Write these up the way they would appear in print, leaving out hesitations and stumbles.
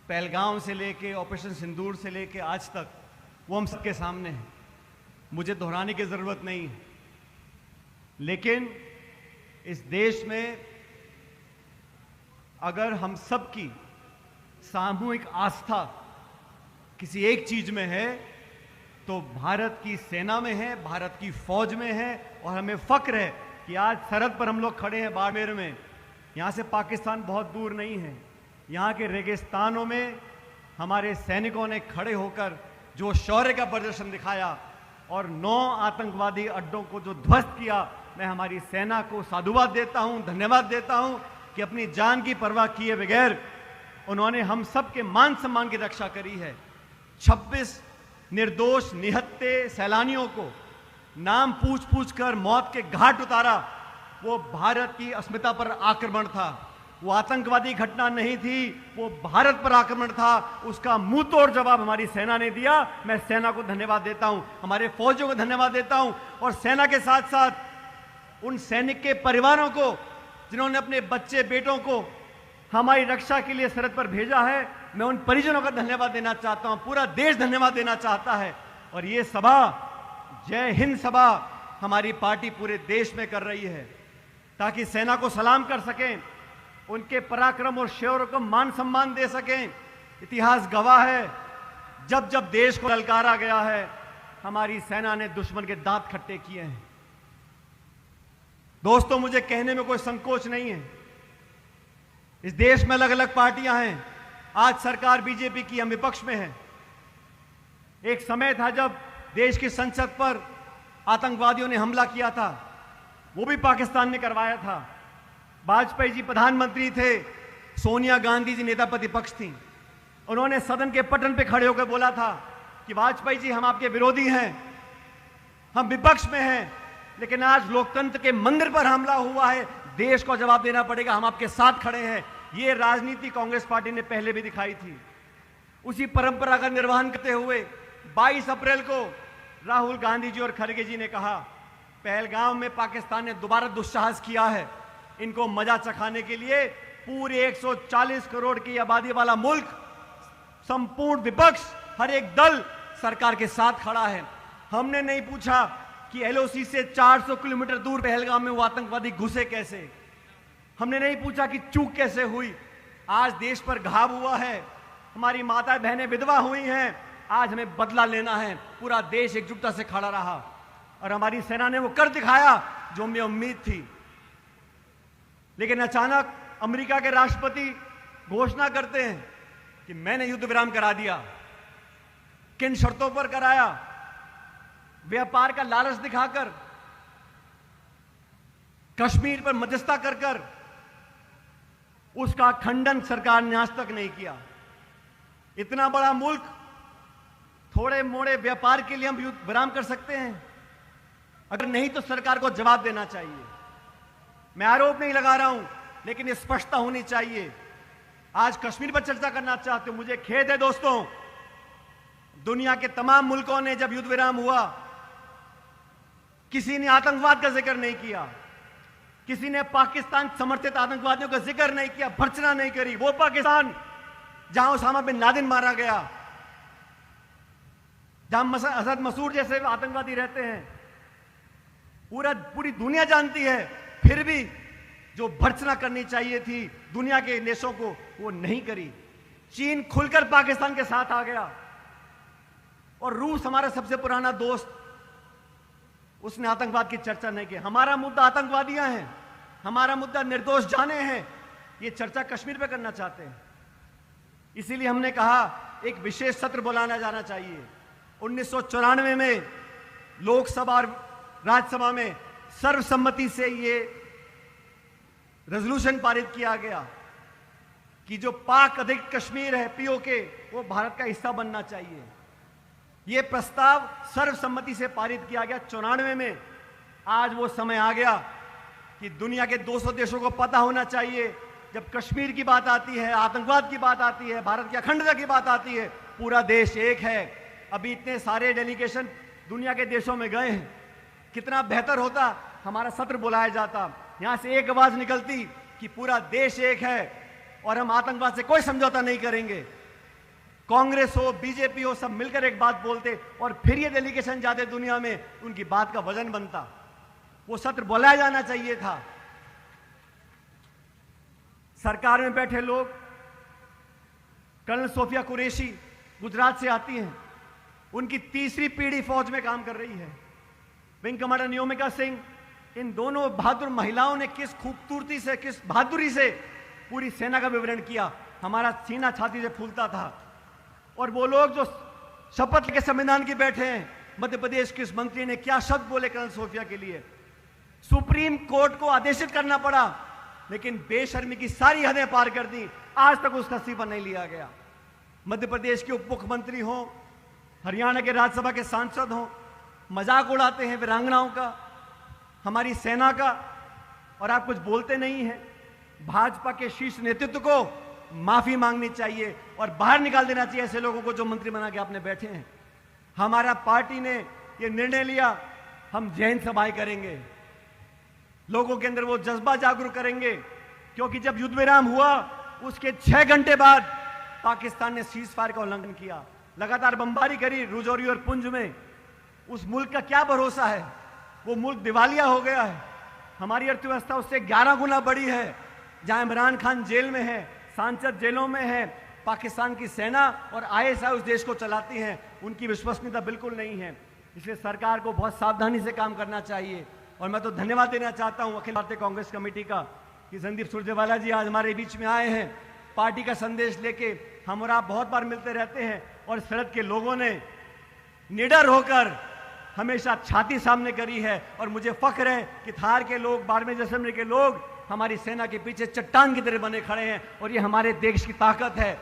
पहलगाम से लेके ऑपरेशन सिंदूर से लेके आज तक वो हम सबके सामने है। मुझे दोहराने की ज़रूरत नहीं है, लेकिन इस देश में अगर हम सबकी सामूहिक आस्था किसी एक चीज में है तो भारत की सेना में है, भारत की फौज में है। और हमें फक्र है कि आज सरहद पर हम लोग खड़े हैं बाड़मेर में। यहाँ से पाकिस्तान बहुत दूर नहीं है। यहाँ के रेगिस्तानों में हमारे सैनिकों ने खड़े होकर जो शौर्य का प्रदर्शन दिखाया और 9 आतंकवादी अड्डों को जो ध्वस्त किया, मैं हमारी सेना को साधुवाद देता हूं, धन्यवाद देता हूं कि अपनी जान की परवाह किए बगैर उन्होंने हम सब के मान सम्मान की रक्षा करी है। 26 निर्दोष निहत्थे सैलानियों को नाम पूछ पूछ कर मौत के घाट उतारा। वो भारत की अस्मिता पर आक्रमण था, वो आतंकवादी घटना नहीं थी, वो भारत पर आक्रमण था। उसका मुंह तोड़ जवाब हमारी सेना ने दिया। मैं सेना को धन्यवाद देता हूं, हमारे फौजियों को धन्यवाद देता हूं और सेना के साथ साथ उन सैनिक के परिवारों को जिन्होंने अपने बच्चे बेटों को हमारी रक्षा के लिए सरहद पर भेजा है। मैं उन परिजनों का धन्यवाद देना चाहता हूं, पूरा देश धन्यवाद देना चाहता है। और ये सभा, जय हिंद सभा, हमारी पार्टी पूरे देश में कर रही है ताकि सेना को सलाम कर सकें, उनके पराक्रम और शौर्य को मान सम्मान दे सकें। इतिहास गवाह है, जब जब देश को ललकारा गया है हमारी सेना ने दुश्मन के दांत खट्टे किए हैं। दोस्तों, मुझे कहने में कोई संकोच नहीं है, इस देश में अलग अलग पार्टियां हैं। आज सरकार बीजेपी की, हम विपक्ष में हैं। एक समय था जब देश की संसद पर आतंकवादियों ने हमला किया था, वो भी पाकिस्तान ने करवाया था। वाजपेयी जी प्रधानमंत्री थे, सोनिया गांधी जी नेता प्रतिपक्ष थी। उन्होंने सदन के पटल पे खड़े होकर बोला था कि वाजपेयी जी, हम आपके विरोधी हैं, हम विपक्ष में हैं, लेकिन आज लोकतंत्र के मंदिर पर हमला हुआ है, देश को जवाब देना पड़ेगा, हम आपके साथ खड़े हैं। ये राजनीति कांग्रेस पार्टी ने पहले भी दिखाई थी। उसी परंपरा का निर्वहन करते हुए 22 अप्रैल को राहुल गांधी जी और खड़गे जी ने कहा, पहलगाम में पाकिस्तान ने दोबारा दुस्साहस किया है। इनको मजा चखाने के लिए पूरे 140 करोड़ की आबादी वाला मुल्क, संपूर्ण विपक्ष, हर एक दल सरकार के साथ खड़ा है। हमने नहीं पूछा कि एलओसी से 400 किलोमीटर दूर पहलगाम में वो आतंकवादी घुसे कैसे। हमने नहीं पूछा कि चूक कैसे हुई। आज देश पर घाव हुआ है, हमारी माता बहनें विधवा हुई हैं। आज हमें बदला लेना है। पूरा देश एकजुटता से खड़ा रहा और हमारी सेना ने वो कर दिखाया जो हमें उम्मीद थी। लेकिन अचानक अमेरिका के राष्ट्रपति घोषणा करते हैं कि मैंने युद्ध विराम करा दिया। किन शर्तों पर कराया? व्यापार का लालच दिखाकर, कश्मीर पर मध्यस्थता कर कर। उसका खंडन सरकार ने आज तक नहीं किया। इतना बड़ा मुल्क, थोड़े मोड़े व्यापार के लिए हम युद्ध विराम कर सकते हैं? अगर नहीं तो सरकार को जवाब देना चाहिए। मैं आरोप नहीं लगा रहा हूं, लेकिन स्पष्टता होनी चाहिए। आज कश्मीर पर चर्चा करना चाहते हो, मुझे खेद है दोस्तों, दुनिया के तमाम मुल्कों ने जब युद्ध विराम हुआ, किसी ने आतंकवाद का जिक्र नहीं किया, किसी ने पाकिस्तान समर्थित आतंकवादियों का जिक्र नहीं किया, भर्त्सना नहीं करी। वो पाकिस्तान जहां उसामा बिन लादेन मारा गया, जहां असद मसूद जैसे आतंकवादी रहते हैं, पूरी दुनिया जानती है। फिर भी जो भर्त्सना करनी चाहिए थी दुनिया के देशों को, वो नहीं करी। चीन खुलकर पाकिस्तान के साथ आ गया और रूस, हमारा सबसे पुराना दोस्त, उसने आतंकवाद की चर्चा नहीं की। हमारा मुद्दा आतंकवादियां हैं, हमारा मुद्दा निर्दोष जाने हैं। ये चर्चा कश्मीर पे करना चाहते हैं। इसीलिए हमने कहा एक विशेष सत्र बुलाना जाना चाहिए। 1994 में लोकसभा और राज्यसभा में सर्वसम्मति से ये रेजोल्यूशन पारित किया गया कि जो पाक अधिकृत कश्मीर है, पीओके, वो भारत का हिस्सा बनना चाहिए। ये प्रस्ताव सर्वसम्मति से पारित किया गया 94 में। आज वो समय आ गया कि दुनिया के 200 देशों को पता होना चाहिए, जब कश्मीर की बात आती है, आतंकवाद की बात आती है, भारत की अखंडता की बात आती है, पूरा देश एक है। अभी इतने सारे डेलीगेशन दुनिया के देशों में गए हैं, कितना बेहतर होता हमारा सत्र बुलाया जाता, यहां से एक आवाज निकलती कि पूरा देश एक है और हम आतंकवाद से कोई समझौता नहीं करेंगे। कांग्रेस हो, बीजेपी हो, सब मिलकर एक बात बोलते और फिर ये डेलीगेशन जाते दुनिया में, उनकी बात का वजन बनता। वो सत्र बुलाया जाना चाहिए था। सरकार में बैठे लोग, कर्नल सोफिया कुरैशी गुजरात से आती हैं, उनकी तीसरी पीढ़ी फौज में काम कर रही है। विंग कमांडर नियोमिका सिंह, इन दोनों बहादुर महिलाओं ने किस खूबसूरती से, किस बहादुरी से पूरी सेना का विवरण किया। हमारा सीना छाती से फूलता था। और वो लोग जो शपथ के संविधान की बैठे हैं, मध्य प्रदेश के इस मंत्री ने क्या शब्द बोले कर्नल सोफिया के लिए। सुप्रीम कोर्ट को आदेशित करना पड़ा, लेकिन बेशर्मी की सारी हदें पार कर दी। आज तक उसका इस्तीफा नहीं लिया गया। मध्य प्रदेश के उप मुख्यमंत्री हो, हरियाणा के राज्यसभा के सांसद हो, मजाक उड़ाते हैं वीरांगनाओं का, हमारी सेना का, और आप कुछ बोलते नहीं हैं। भाजपा के शीर्ष नेतृत्व को माफी मांगनी चाहिए और बाहर निकाल देना चाहिए ऐसे लोगों को जो मंत्री बना के आपने बैठे हैं। हमारा पार्टी ने यह निर्णय लिया, हम जैन सभाएं करेंगे, लोगों के अंदर वो जज्बा जागरूक करेंगे, क्योंकि जब युद्ध विराम हुआ उसके 6 घंटे बाद पाकिस्तान ने सीज फायर का उल्लंघन किया, लगातार बमबारी करी राजौरी और पुंछ में। उस मुल्क का क्या भरोसा है? वो मुल्क दिवालिया हो गया है। हमारी अर्थव्यवस्था उससे 11 गुना बड़ी है। जहां इमरान खान जेल में है, सांसद जेलों में है, पाकिस्तान की सेना और आईएसआई उस देश को चलाती हैं, उनकी विश्वसनीयता बिल्कुल नहीं है। इसलिए सरकार को बहुत सावधानी से काम करना चाहिए। और मैं तो धन्यवाद देना चाहता हूं अखिल भारतीय कांग्रेस कमेटी का कि संदीप सुरजेवाला जी आज हमारे बीच में आए हैं, पार्टी का संदेश लेके। हम और आप बहुत बार मिलते रहते हैं और सरहद के लोगों ने निडर होकर हमेशा छाती सामने करी है। और मुझे फख्र है कि थार के लोग, बाड़मेर जैसलमेर के लोग हमारी सेना के पीछे चट्टान की तरह बने खड़े हैं, और ये हमारे देश की ताकत है।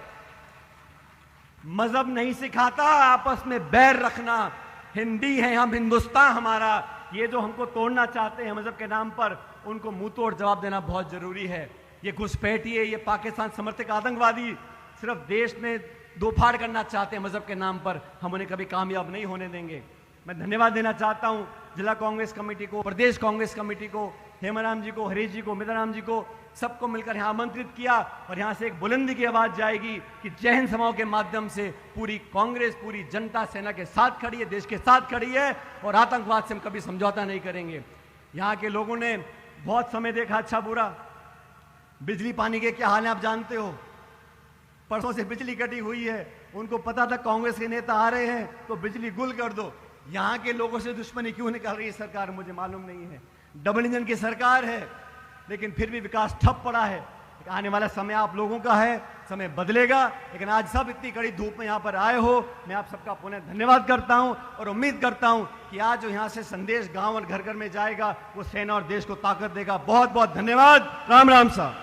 मजहब नहीं सिखाता आपस में बैर रखना, हिंदी है हम, हिंदुस्तान हमारा। ये जो हमको तोड़ना चाहते हैं मजहब के नाम पर, उनको मुंह तोड़ जवाब देना बहुत जरूरी है। ये घुसपैठिए, ये पाकिस्तान समर्थक आतंकवादी सिर्फ देश में दोफाड़ करना चाहते हैं मजहब के नाम पर, हम उन्हें कभी कामयाब नहीं होने देंगे। मैं धन्यवाद देना चाहता हूं जिला कांग्रेस कमेटी को, प्रदेश कांग्रेस कमेटी को, हेमाराम जी को, हरीश जी को, मिताराम जी को, सबको मिलकर यहां आमंत्रित किया। और यहां से एक बुलंदी की आवाज जाएगी कि जय हिंद समाओं के माध्यम से पूरी कांग्रेस, पूरी जनता सेना के साथ खड़ी है, देश के साथ खड़ी है, और आतंकवाद से हम कभी समझौता नहीं करेंगे। यहां के लोगों ने बहुत समय देखा अच्छा बुरा। बिजली पानी के क्या हाल है आप जानते हो। परसों से बिजली कटी हुई है, उनको पता था कांग्रेस के नेता आ रहे हैं तो बिजली गुल कर दो। यहां के लोगों से दुश्मनी क्यों निकाल रही है सरकार, मुझे मालूम नहीं है। डबल इंजन की सरकार है, लेकिन फिर भी विकास ठप पड़ा है। आने वाला समय आप लोगों का है, समय बदलेगा। लेकिन आज सब इतनी कड़ी धूप में यहां पर आए हो, मैं आप सबका पुनः धन्यवाद करता हूं और उम्मीद करता हूं कि आज जो यहां से संदेश गांव और घर घर में जाएगा वो सेना और देश को ताकत देगा। बहुत बहुत धन्यवाद। राम राम साहब।